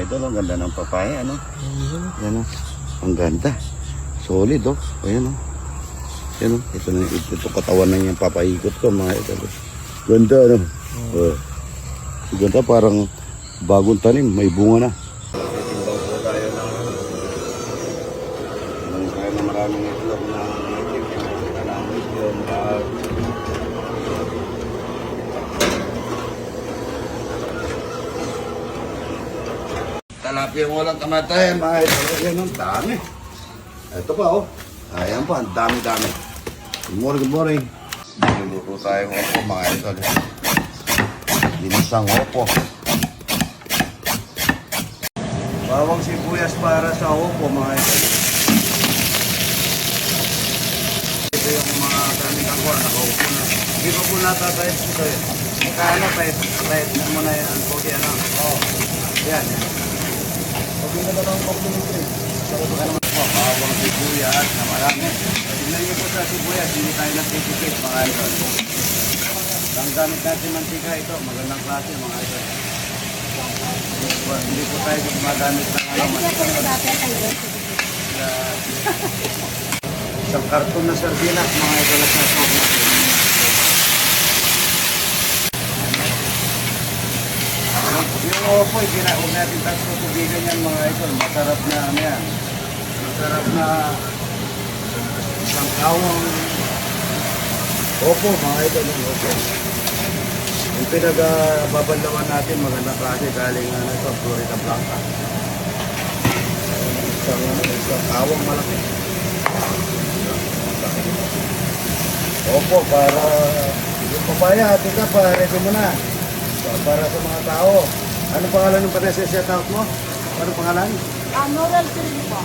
idol. Ang ganda ng papaya, ano? Yan, oh. Ang ganda. Solid, oh. Ayan, oh. Yan, oh. Ito katawan na yung papaikot ko, mga idol. Ganda, ano? Oh. Ganda, parang bagong tanim. May bunga na. Timbang po tayo na maraming itlog na talapia mo lang kamatay, mga idol. Yan, ang dami. Ito pa, oh. Ayan pa, ang dami-dami. Good morning, good morning. Niluluto tayo ng opo, mga idol. Ginisang opo. Bawang sibuyas para sa opo, mga idol. Ito yung mga daming ako, nakaupo na. Hindi pa po natatayos ito eh. Kano, pahit mo na yan, pogi, ano. Oh, yan. Pogi na daw ang pogi nito eh. Bawang sibuyas na marami. Tignan niyo po sa sibuyas, hindi tayo nagtitipid, mga idol. Ang gamit natin mantika ito, magandang klase, mga idol. Hindi po tayo gumagamit ng mantika. Isang karton na sardinas, mga idol, at nasok natin. Yung opo, huwag natin tatlo tubigan yan, mga idol. Masarap na ano yan. Masarap na isang kawang opo, mga idol. Opo. Yung pinag-babandawan natin, magandang klase galing ito, Florida Blanca. Isang kawang malaki. Opo, para yung papaya, tika pa, ready mo na. Para sa mga tao. Ano pangalan ng panese-set out mo? Ano pangalan? Noel Piring po.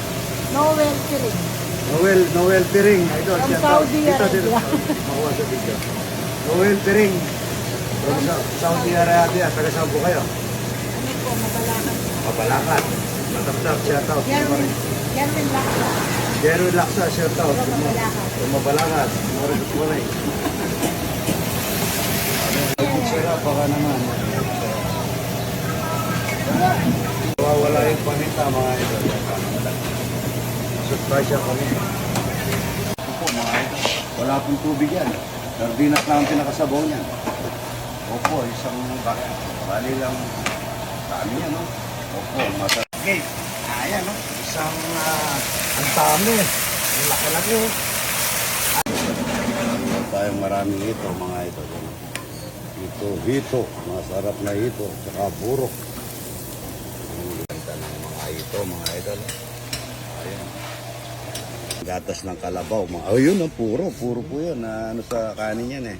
Noel Piring. Noel Piring. Ito, from Saudi Arabia. Makuha sa video. Noel Piring. From Saudi Arabia. Taga saan po kayo? Ano po, Mabalakan. Mabalakan. Mataptap, shout out. Gerwin Laksa. Gerwin Laksa, shout out. From Mabalakan. From Mabalakan. Good morning. Sarap, baka naman. Wala yung panita, mga idol. Surprise siya kami. Opo, mga idol. Wala pong tubig yan. Sardinas lang ang pinakasabaw niyan. Opo, isang bali lang dami yan, no? Opo, masarap. Okay, ayan, no? Isang ang dami. Ang laki-laki, oh. Tayong maraming ito, mga idol. Hito, masarap na hito, tsaka burok. Ang ganda ng mga hito, mga idol. Ayan. Gatas ng kalabaw. Ayun, puro po yun. Ano sa kanin yan eh.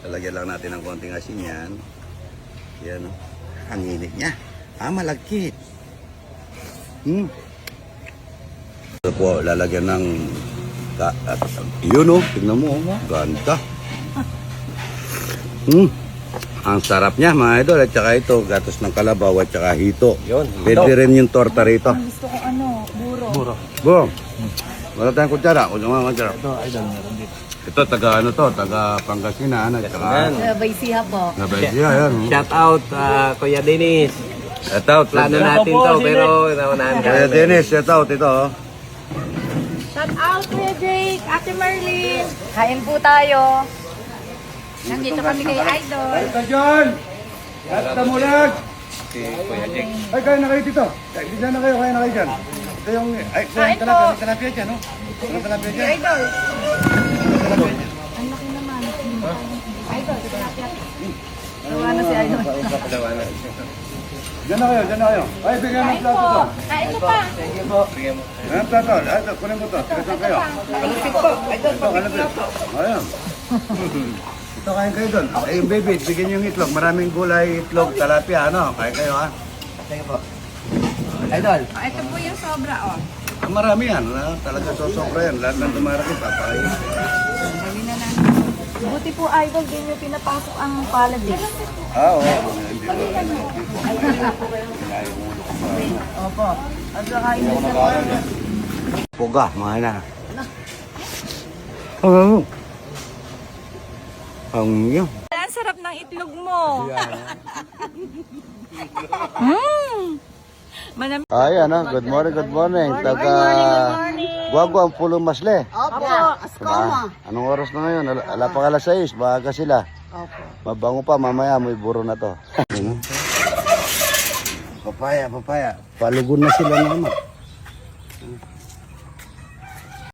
Lalagyan lang natin ng konting asin yan. Yan, ang init niya. Malagkit. Ito po, lalagyan ng yun, tignan mo, ganda. Ang sarap niya, mga idol. At saka ito, gatos ng kalabaw at saka hito. Yun. Pwede rin yung torta rito. Ang gusto ko buro. Buro. Wala tayong kutsara. Ito, idol, meron dito. Ito, taga Pangasinan. At saka Baysiha po. Nabaysiya, yan. Shout out, Kuya Dennis. Ito, Plano natin to, pero naunahan ka. Kuya Dennis, shout out ito. Shout out Kuya Jake, Ate Marlene. Kain po tayo. Nandito kami kay Idol. Ito, John! At tamulag! Si Kuya Jake. Ay, kaya na kayo dito. Kaya na kayo dyan. Ito yung, Kain po. talapia dyan, no? Ang talapia dyan. Idol. Ang laki naman. Idol, tilapia. Nawa na si Idol. Dyan na kayo. Ay, bigyan ng Kain plato po. to. Kain po pa. Sige po. Bigyan mo. Ayan, plato. Ito, kunin mo to. Ito kayo. Ito, kalapit. Ayan. Ito, kain kayo doon. Okay, yung baby, bigyan yung itlog. Maraming gulay, itlog, talapia, ano? Kain kayo, ha? Sige po. Idol. Ito po yung sobra, Marami yan. Talaga sosobra yan. Lahat ng dumarating, papay. Dali na lang. Buti po, Idol, din yung pinapasok ang palad eh. Oo. Hindi ko. Kinahin ulo ko pa. Opo. At saka Hindi ako nakain. Puga, mga na. Ang yun. ang sarap ng itlog mo. Manam. Ayan, good morning, good morning. Taga Guaguang Pulo Masle. Opo. Diba? Anong oras na ngayon? Ala pa alas 6, maaga sila. Opo. Mabango pa, mamaya may buro na to. Papaya. Palugon na sila naman.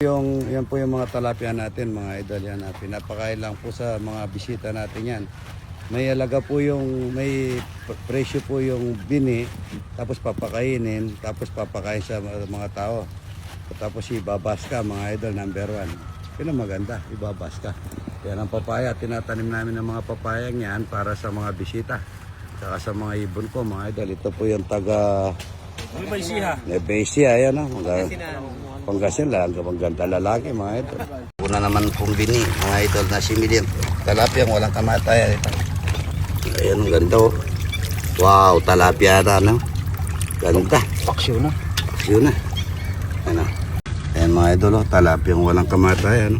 Yan po yung mga talapia natin, mga idol yan. Pinapakain lang po sa mga bisita natin yan. May alaga po may presyo po yung bini, tapos papakainin, tapos papakain sa mga tao. Tapos ibabas ka, mga idol, number 1. Yun ang maganda, ibabas ka. Yan ang papaya, tinatanim namin ng mga papayang yan para sa mga bisita. Saka sa mga ibon ko, mga idol. Ito po yung taga Nebesia, ayan o. Pangasinan, ganda lalaki, mga idol. Una naman pong bini, mga idol, na similin. Talapia, walang kamatayan ito. Ayan, ang ganda o. Wow, talapia na, no? Ganda. Paksyo na. Ano? Ayan, mga idol, talapia, walang kamatayan.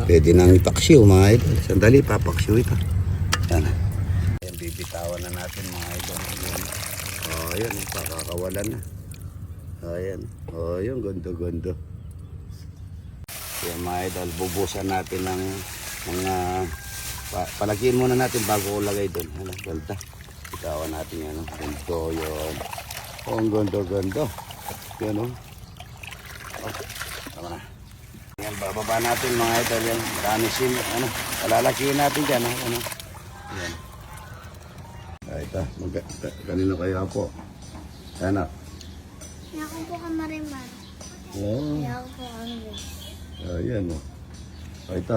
Pwede nang ipaksyo, mga idol. Sandali, papaksyo ito. Ayan. Ayan, bibitawan na natin, mga idol. Ayan, pakakawalan na. Ayan. Ayan, gondo. Ayan, mga idol, bubusan natin ng mga palakihin muna natin bago ko lagay doon. Ano, ganda. Bitawan natin yan. Gondo, yun. Ang gondo. Yan, o. Okay, tama na. Ayan, bababa natin, mga idol, yan. Marami palalakihin natin dyan, ano. Ayan. Ito, kanino kayo po? Anak. Ako po ka Marimar. Oo. Ako po Andre. Ayan o. Ito,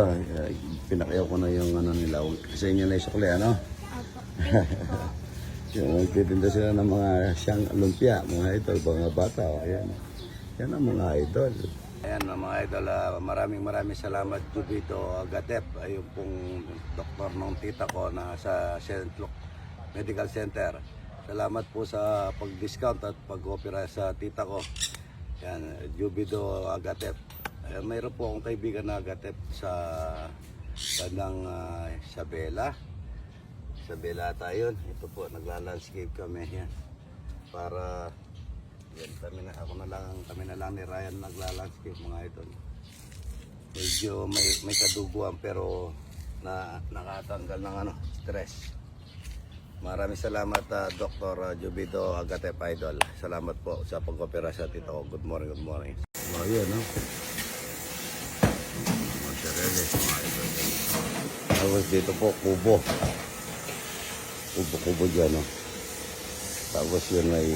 pinakayaw ko na yung nila. Sa inyo na isukli, ano? Apo. Yung nagtitinda sila ng mga siyang lumpia, mga idol, mga bata. Ayan. Yan ang mga idol. Ayan mga idol, maraming salamat Jubito Gatep, yung pong doktor ng tita ko na sa St. Luke Medical Center. Salamat po sa pag-discount at pag-opera sa tita ko. Yan, Jubito Gatep. Mayroon po akong kaibigan na Gatep sa bandang Isabela. Isabela tayo. Ito po, nagla-landscape kami yan. Para yan, kami na lang ni Ryan nagla-landscape, mga idol. Medyo may kaduguan pero nakatanggal ng stress. Maraming salamat Dr. Jubito Agatep Idol. Salamat po sa pag-opera sa tito ko. Good morning. Oh, yan, no? Mozzarella, mga idol. Tapos dito po, kubo. Kubo dyan, no? Tapos yun may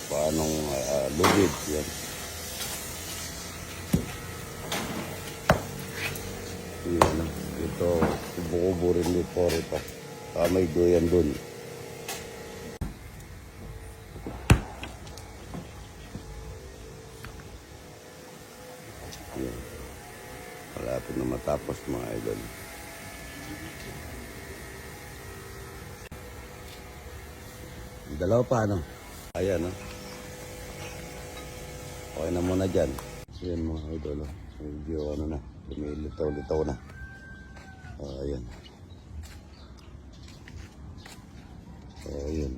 paanong lubid, yan. Yan, no? Ito, kubo-kubo rin dito ito. May doyan dun. Yan. Malapit na matapos, mga idol. Dalawa pa, ano? Ayan, no? Okay na muna dyan. Ayan, mga idol. Medyo na. Lumilitaw-litaw na. Ayan. Ayan.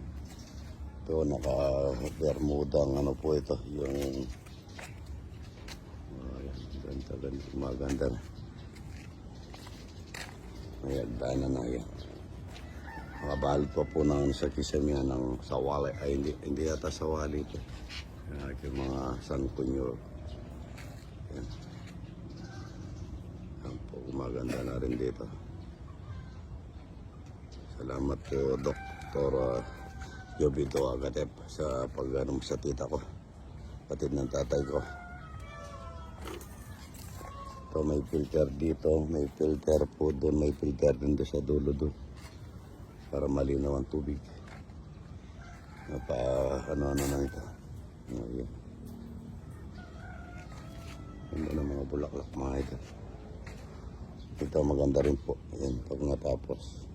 Ito, naka-bermudang po ito. Yung maganda na. Ayan, daanan na yan. Makabalot pa po ng sa kisamihan ng sawali. Ay, hindi yata sawali ito. Yung mga sangkunyo. Ayan. Ayan po, maganda na rin dito. Salamat po, Dr. Jubito Agatep sa pag-anom sa tita ko. Patid ng tatay ko. Ito, may filter dito, may filter po doon, may filter din doon sa dulo doon. Para malinaw ang tubig. Ano na ito. Ayan. Ganda ng mga bulaklak, mga ito. Ito maganda rin po. Ayan, pag natapos.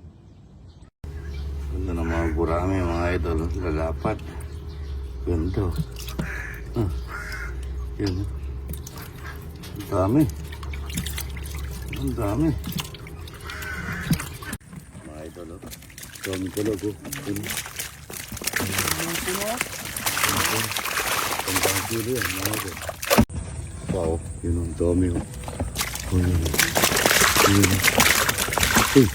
Ganda ng mga gurami, mga idol. Lalapat. Ganda. Yan. Ang dami. Ang dami. Mga idol. Dami talaga. Yan. Tandang kilo yan, mga idol. Wow, yun ang dami. Oh, yun. Yun. Uy,